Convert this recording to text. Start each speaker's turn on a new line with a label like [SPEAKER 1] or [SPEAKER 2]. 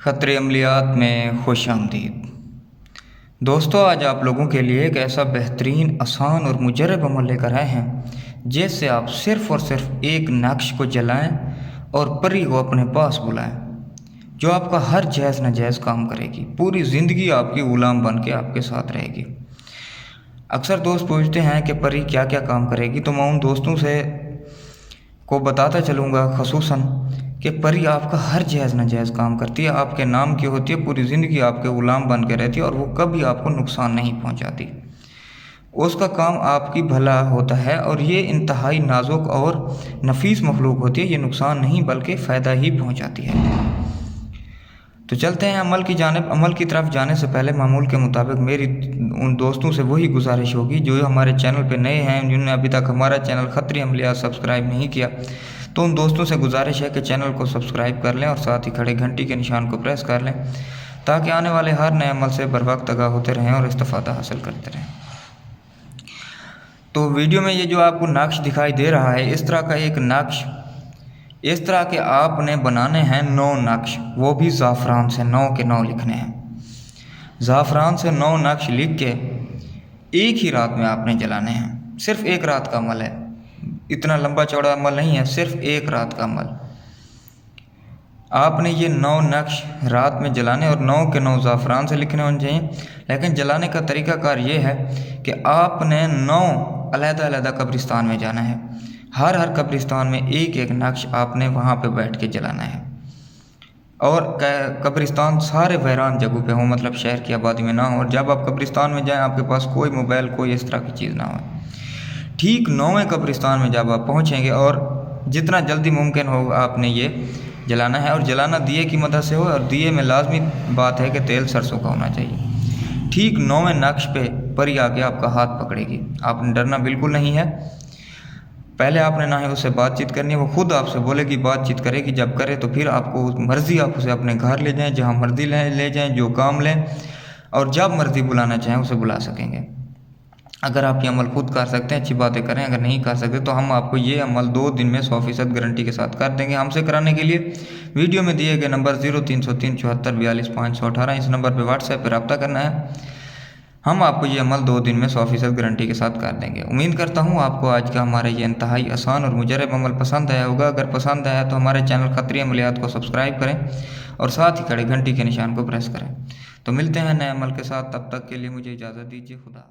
[SPEAKER 1] खतरे अमलियात में खुश आमदीद। दोस्तों, आज आप लोगों के लिए एक ऐसा बेहतरीन, आसान और मुजरब अमल लेकर आए हैं जिससे आप सिर्फ़ और सिर्फ एक नक्श को जलाएं और परी को अपने पास बुलाएं, जो आपका हर जायज़ नाजायज़ काम करेगी। पूरी ज़िंदगी आपकी ग़ुलाम बन के आपके साथ रहेगी। अक्सर दोस्त पूछते हैं कि परी क्या क्या काम करेगी, तो मैं उन दोस्तों से को बताता चलूँगा ख़ुसूसन कि परी आपका हर जायज़ नाजायज़ काम करती है, आपके नाम की होती है, पूरी ज़िंदगी आपके ग़ुलाम बन के रहती है और वो कभी आपको नुकसान नहीं पहुंचाती। उसका काम आपकी भला होता है और ये इंतहाई नाजुक और नफीस मखलूक होती है। ये नुकसान नहीं बल्कि फ़ायदा ही पहुंचाती है। तो चलते हैं अमल की जानिब। अमल की तरफ जाने से पहले मामूल के मुताबिक मेरी उन दोस्तों से वही गुजारिश होगी जो हमारे चैनल पे नए हैं, जिन्होंने अभी तक हमारा चैनल खतरे अमलियात सब्सक्राइब नहीं किया, तो उन दोस्तों से गुजारिश है कि चैनल को सब्सक्राइब कर लें और साथ ही खड़े घंटी के निशान को प्रेस कर लें, ताकि आने वाले हर नए अमल से बर वक्त आगाह होते रहें और इस्तिफ़ादा हासिल करते रहें। तो वीडियो में ये जो आपको नक्श दिखाई दे रहा है, इस तरह का एक नक्श, इस तरह के आपने बनाने हैं 9 नक्श, वो भी ज़ाफ़रान से 9 के 9 लिखने हैं। ज़ाफ़रान से 9 नक्श लिख के एक ही रात में आपने जलाने हैं। सिर्फ़ एक रात का अमल है, इतना लंबा चौड़ा अमल नहीं है, सिर्फ़ एक रात का अमल। आपने ये 9 नक्श रात में जलाने और 9 के 9 ज़ाफ़रान से लिखने होने चाहिए। लेकिन जलाने का तरीक़ाकार ये है कि आपने 9 अलग-अलग कब्रिस्तान में जाना है। हर कब्रिस्तान में एक एक नक्श आपने वहाँ पे बैठ के जलाना है और कब्रिस्तान सारे वैरान जगहों पे हो, मतलब शहर की आबादी में ना हो। और जब आप कब्रिस्तान में जाएं, आपके पास कोई मोबाइल, कोई इस तरह की चीज़ ना हो। ठीक 9वें कब्रिस्तान में जब आप पहुँचेंगे और जितना जल्दी मुमकिन हो आपने ये जलाना है, और जलाना दिए की मदद से हो, और दिए में लाजमी बात है कि तेल सरसों का होना चाहिए। ठीक 9वें नक्श पे परी आके आपका हाथ पकड़ेगी। आपने डरना बिल्कुल नहीं है। पहले आपने ना ही उससे बातचीत करनी है, वो खुद आपसे बोलेगी, बातचीत करेगी। जब करे तो फिर आपको मर्ज़ी आप उसे अपने घर ले जाएं, जहाँ मर्ज़ी ले जाएं, जो काम लें, और जब मर्ज़ी बुलाना चाहें उसे बुला सकेंगे। अगर आप ये अमल खुद कर सकते हैं, अच्छी बातें करें। अगर नहीं कर सकते तो हम आपको ये अमल 2 दिन में 100% गारंटी के साथ कर देंगे। हमसे कराने के लिए वीडियो में दिए गए नंबर 0303 74 42 518, इस नंबर पर व्हाट्सएप पर रब्ता करना है। हम आपको ये अमल 2 दिन में 100% गारंटी के साथ कर देंगे। उम्मीद करता हूँ आपको आज का हमारा ये इंतहाई आसान और मुजरब अमल पसंद आया होगा। अगर पसंद आया तो हमारे चैनल खतरे अमलियात को सब्सक्राइब करें और साथ ही खड़े घंटी के निशान को प्रेस करें। तो मिलते हैं नए अमल के साथ, तब तक के लिए मुझे इजाज़त दीजिए। खुदा।